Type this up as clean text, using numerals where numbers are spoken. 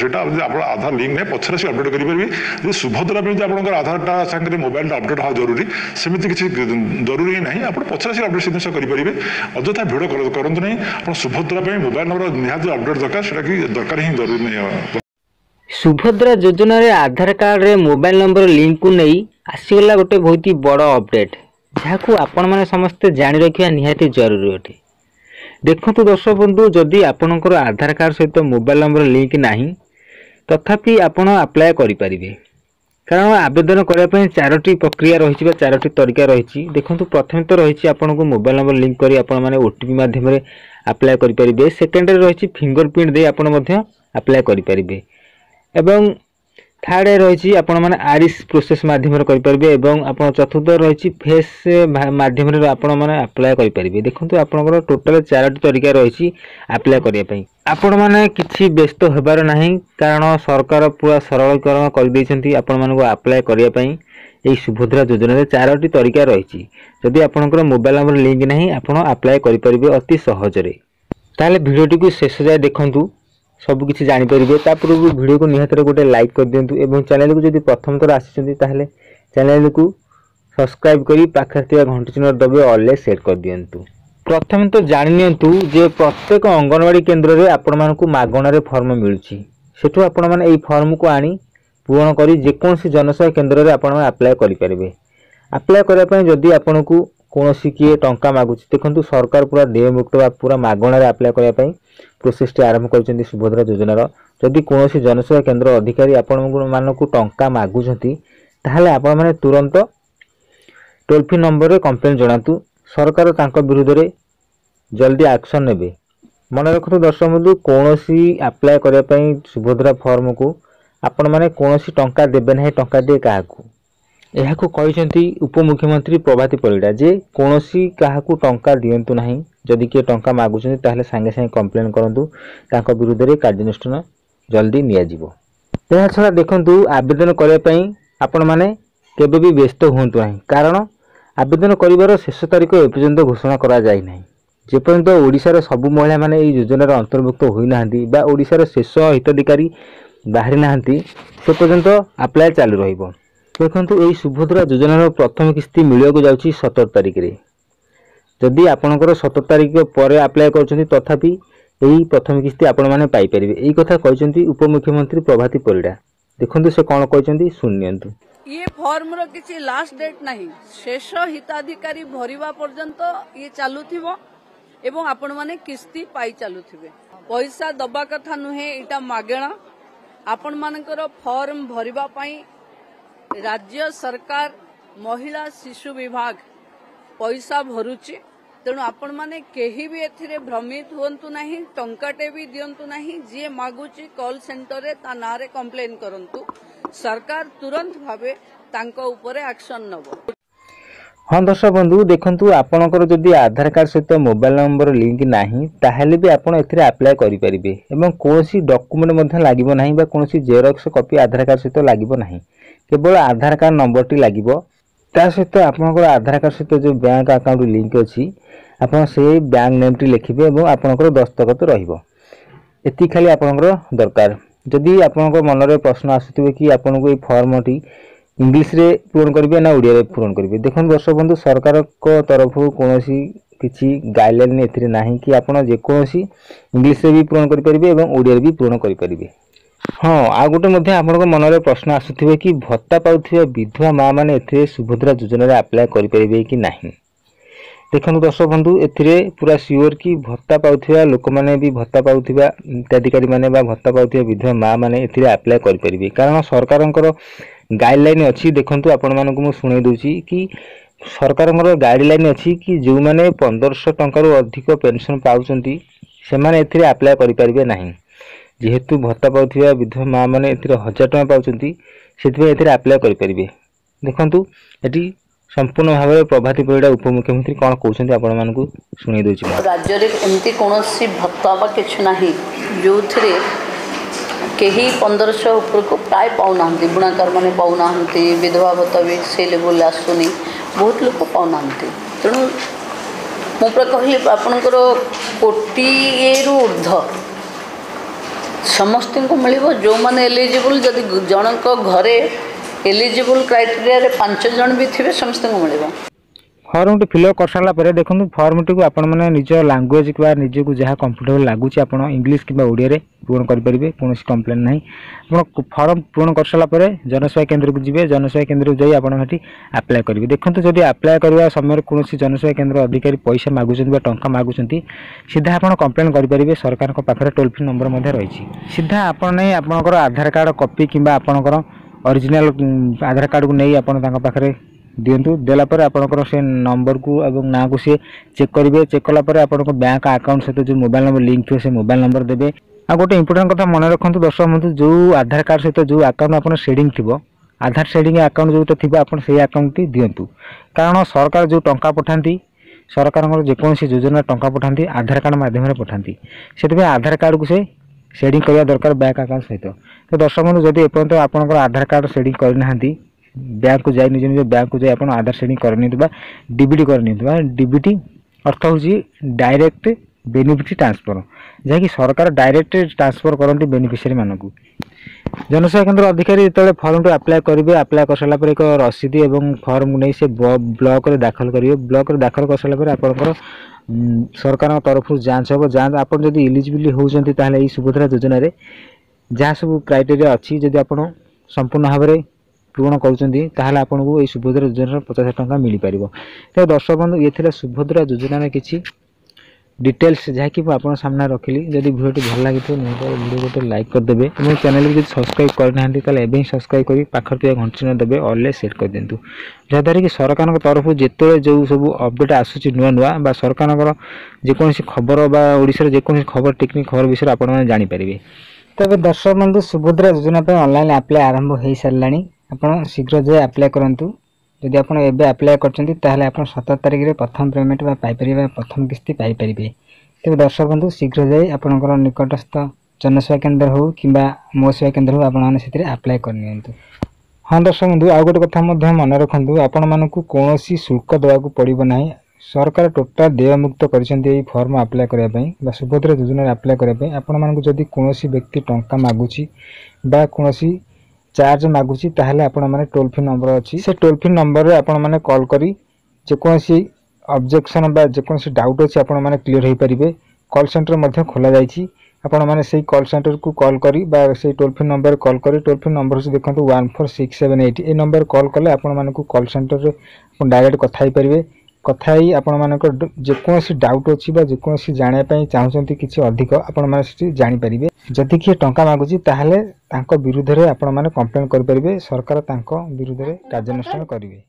সেটা আপনার আধার লিঙ্ক নাই পছরে সে আপডেট করিপারে যদি সুভদ্রা যেমন আপনার আধারটা সাথে মোবাইলটা আপডেট হওয়া জরুরি সেମିତି কিছু জরুরি না আপনার পছরে সে আপডেট সে জিনিস করিপারে অযথা ভিড় করতু না আপনার সুভদ্রা মোবাইল নম্বর নিহতি আপডেট দরকার সেটা কি দরকার হি জরুরি নাই। सुभद्रा योजना रे आधार कार्ड रे मोबाइल नंबर लिंक को नहीं आसीगला गोटे बहुत ही बड़ अपडेट जहाँ आपण मैंने समस्ते जानी रखा निहाती जरूरी अटे। देखु दर्शक बंधु जदि आपणकर आधार कार्ड सहित मोबाइल नंबर लिंक नहीं तथापि आपण अप्लाई करें कारण आवेदन करने चारोटी प्रक्रिया रही चारोटी तरीका रही। देखो प्रथम तो रही आपन को मोबाइल नंबर लिंक करी आपण माने ओटीपी माध्यम अप्लाई करें। सेकेंड रही फिंगरप्रिंट दे आपण अप्लाई करें एवं थर्ड रही आपण माने आरिस प्रोसेस माध्यम करें एवं आपण चतुर्थ रही फेस माध्यम आपण माने अप्लाई करें। देखो आपंकर टोटाल चारोटी तरीका रही अप्लाई करने आपण माने किछि व्यस्त होबार नहीं कारण सरकार पूरा सरलीकरण कर देइछंती आपण मानको अप्लाई करिया पई। एई सुभद्रा योजना रे चारोटी तरीका रही जदि आपणकर मोबाइल नंबर लिंक नहीं आपण अप्लाई करि परिबे अति सहज रे। ताले वीडियोटी को शेष जाय देखंतु सब किछि जानि परिबे। ता पूर्व वीडियो को निहातरे गोटे लाइक कर दियंतु एवं चैनल को जदि प्रथम थर आसिछंती ताहले चैनल को सब्सक्राइब करी पाखरे थिबा घंटी चिन्ह दबे ऑल सेट कर दियंतु। प्रथम तो जानियंतु जे प्रत्येक अंगनवाड़ी केंद्र रे आपण मानकु मागणा रे फॉर्म मिलुची सेठु आपण माने एई फॉर्म को आनी पूर्ण करी जेकोसी जनसेवा केंद्र रे आपण अप्लाई करि परिबे। अप्लाई करबा पय जदि आपनकु कोनोसी किए टंका मागुची देखंतु सरकार पूरा देय मुक्त पूरा मागणा रे अप्लाई करबा पय प्रोसेस टी आरंभ करछन्ती सुभद्रा योजना रो। जदि कोनोसी जनसेवा केंद्र अधिकारी आपण मानकु टंका मागुछंती ताहले आपण माने तुरंत टोल फ्री नंबर रे कंप्लेंट जणातु सरकार तांको विरुद्ध रे जल्दी एक्शन नेबे। मन रखतु दर्शक बंधु कोनोसी अप्लाई करबा पय सुभद्रा फॉर्म को आपण माने कोनोसी टंका देबे नहीं टंका दे काहाकू एहाकू कहिसंती उपमुख्यमंत्री प्रभाती परिडा जे कोनोसी काहाकू टंका दियंतु नहीं जदि के टंका मागुछंती ताहले संगे संगे कंप्लेंट करंतु तांको विरुद्ध रे कार्यानुष्ठान जल्दी निया जिवो। एहा छडा देखंतु आवेदन करबा पय आपण माने केबे भी व्यस्त होंतु नहीं कारण आवेदन करिवार शेष तारीख एपर्यंत घोषणा करा जाय नहीं। जेपर्यंत ओडिशार सबु महिला माने एई योजनार अंतर्भुक्त होई नाहंती बा ओडिशार शेष हिताधिकारी बाहरी नाहंती से पर्यंत अप्लाई चालू रहिबो। देखंतु एई सुभद्रा योजनार प्रथम किस्ती मिलिବାକୁ जाउची 17 तारिख रे। जदि आपनकर 17 तारिख परे अप्लाई करछंती तथापि एई प्रथम किस्ती आपण माने पाई परिबे एई कथा कहचंती उपमुख्यमंत्री प्रभाती परिडा। देखंतु से कोन कहचंती सुनियंतु। ये फॉर्म रो किसी लास्ट डेट नहीं शेष हिताधिकारी भरिबा पर्यंत ये चालुथिबो एवं आपण माने किस्ती पाई चालुथिबे। पैसा दबा कथा नुहे इटा मागेणा आपण मानकर फॉर्म भरिबा पई राज्य सरकार महिला शिशु विभाग पैसा भरुची तेणु आपण माने केही भी एथिरे भ्रमित हुंतु नहीं टंकाटे भी दियंतु नहीं जे मागुची कॉल सेंटर रे ता नारे कंप्लेन करंतु सरकार तुरंत भावे तांको ऊपर एक्शन नबो। हाँ दर्शक बंधु देखंतु आपणकर जदि आधार कार्ड सहित मोबाइल नंबर लिंक नहीं ताहले भी आपण एथिरे अप्लाई करि परिबे एवं कोनोसी डॉक्यूमेंट मध्ये लागिबो नहीं बा कोनोसी जेरॉक्स कॉपी आधार कार्ड सहित लागिबो नहीं केवल आधार कार्ड नंबर टी लागिबो। ता सहित आपणकर आधार कार्ड सहित जो बैंक अकाउंट लिंक अछि आपण से बैंक नेम टी लिखिबे एवं आपणकर दस्तखत रहिबो एति खाली आपणकर दरकार। जदि आपणकर मन रे प्रश्न आसुथिबे कि आपणको ए फॉर्म टी इंग्लिश रे पूर्ण करिवे ना ओडिया रे पूर्ण करिवे देखन दर्शक बंधु सरकार को तरफ कोनोसी किछि गाइडलाइन एथिरे नाही कि आपण जे कोनोसी इंग्लिश रे भी पूर्ण करि परिबे एवं ओडिया रे भी पूर्ण करि परिबे। हां आ गोटे मध्ये आपनको मन रे प्रश्न आसुथिबे कि भत्ता पाउथिबा विधवा मां माने एथिरे सुभद्रा योजना रे अप्लाई करि परिबे कि नाही। देखन दर्शक बंधु एथिरे पूरा सियोर कि भत्ता पाउथिबा लोक माने भी भत्ता पाउथिबा हिताधिकारी माने बा भत्ता पाउथिबा विधवा मां माने एथिरे अप्लाई करि परिबे कारण सरकारनकर गाइडलाइन अच्छी। देखंतु आपण मानकु मु सुनै दोची कि सरकारनकर गाइडलाइन अच्छी कि जो माने 1500 टंका रु अधिक पेंशन पाउचंती से माने एथिरे अप्लाई करि परिबे नाही जेहेतु भत्ता पाउथिबा विधवा मां माने एथिरे 1000 टंका पाउचंती सेथिबे एथिरे अप्लाई करि परिबे। देखंतु एटी संपूर्ण भाव में प्रभाती परिडा उपमुख्यमंत्री कौन कहते आपण मानकु सुनै दोची। राज्य रे एमती कोनोसी भत्ता बा किछ नाही जो थरे केही 1500 ऊपर को प्राय पाउना बुणाकार माने पाउना विधवा भत्ता भी से लेवल आसुनी बहुत लोग पाउना तेणु मुझे कहली आपणकर कोटी ऊर्ध समस्त को मिल जो मैंने एलिजिबल जदि जनक घरे एलिजिबल क्राइटेरिया रे 5 जन भी थे समस्त को मिल फर्म टी फिलअप कर सारा पर देखो फर्म टी आपण मैंने निज लांगुएज कि निज को जहाँ कंफर्टेबल लगुच आप इंग्लीश कि ओडिया पूर्ण करेंगे कौन कंप्लेन ना आप फर्म पूर्ण कर सारा पर जनसेवा केन्द्र को जी जनसेवा केन्द्र को जाइए आप्लाय करेंगे देखो जब आप्लाय करने समय कौन जनसेवा केन्द्र अधिकारी पैसा मागुं टा मागुं सीधा आप कंप्लेन करेंगे सरकार पाखे टोल फ्री नंबर रही सीधा आपड़ नहीं आपंकर आधार कार्ड कॉपी कि आपंकर ओरिजिनल आधार कार्ड को नहीं आपरे दिंतु देलापर आपंकर से नंबर को एवं ना को सी चेक करेंगे चेक कलापर आप बैंक अकाउंट सहित जो मोबाइल नंबर लिंक थे से मोबाइल नंबर देवे आ गोटे इंपोर्टेंट कथा मन रखु दर्शक बंधु जो आधार कार्ड सहित जो अकाउंट आप शेडिंग थी आधार शेडिंग अकाउंट जो थी आप अकाउंट टी दिंतु कारण सरकार जो टंका पठाती सरकार जेकोसी योजना टंका पठाती आधार कार्ड मध्यम पठाती से आधार कार्ड को से शेडिंग करने दरकार बैंक अकाउंट सहित तो दर्शक बंधु जब एपर्यंत आप आधार कार्ड शेडिंग करना बैंक को जाए निज निज बैंक को जाए आप आधार शेडिंग करनी डीबीटी करनी डीबीटी अर्थ हूँ डायरेक्ट बेनिफिट ट्रांसफर जहाँकि सरकार डायरेक्ट ट्रांसफर करती बेनिफिशियरी मानक जनसेवा केन्द्र अधिकारी जो फर्म टी आप्लाय करेंगे आप्लाय कर सारा एक रसीद और फर्म को नहीं से ब्लॉक रे दाखल करेंगे ब्लॉक रे दाखल कर सारा आपंकर सरकार तरफ जांच हम जांच आप इलिजिबल होती सुभद्रा योजना जहाँ सब क्राइटेरिया अच्छी जदि आप संपूर्ण भाव में पूर्ण करुँच आपको ये सुभद्रा योजना 50,000 टंका मिल पार। तो दर्शक बंधु ये सुभद्रा योजना किसी डिटेल्स जहाँकि आप सामने रखिली जदि भिडियो भल लगी भिडियो गोटे लाइक करदे और चैनल को सब्सक्राइब करना सब्सक्राइब कर पाखर घंटी देवे ऑल सेट कर दिंतु जहाँद्वारा कि सरकार तरफ जिते जो सब अपडेट आसूँ नुआ नुआ सरकार जेकोसी खबर ओडिशा जेकोसी खबर टेक्निक खबर विषय आप जानीपारे। तब दर्शक बंधु सुभद्रा योजना ऑनलाइन आप्लाय आरंभ हो सारे आप शीघ्र जाए आप्लाय करूँ जदि आप आप्लाय कर 17 तारिख में प्रथम पेमेंट पाइपर प्रथम किस्ती पाइपर। तेज दर्शक बंधु शीघ्र जाए आपंकर निकटस्थ जनसेवा केन्द्र हो कि मो सेवा केन्द्र हो आपने आप्लाय करनी। हाँ दर्शक बंधु आउ गोटे कथा मन रखु आपण मानक कौन शुल्क देवाक पड़ो ना सरकार टोटाल देयमुक्त कर फर्म आप्लाय करने सुभद्रा योजना आप्लाय करने आपण मानक जदि कौन व्यक्ति टंका मागुची बा कौन चार्ज मागुची ताहले आपण माने टोल फ्री नंबर अच्छी से टोल फ्री नंबर रे आपण माने कॉल करी जेकोसी ऑब्जेक्शन बा जेकोसी डाउट अच्छी आपण माने क्लियर हो पारिबे। कॉल सेंटर मध्ये खोला जाइछि आपण माने सेही कॉल सेंटर को कॉल करी बा सेही टोल फ्री नंबर कॉल करी टोल फ्री नंबर से देखंतु 14678 ए नंबर कॉल कले आपण माने को कॉल सेंटर रे आपण डायरेक्ट कथा ही पारिबे कथा ही आपण मानक जेकोसी डाउट अच्छी बा जेकोसी जाने पई चाहउछंती किछि अधिक आपण माने सेठी जानि पारिबे। जदि कि टंका मागुची ताहले तांको विरुद्ध रे आपण माने कंप्लेन कर पारिबे सरकार तांको विरुद्ध रे कार्यानुष्ठान करिवे।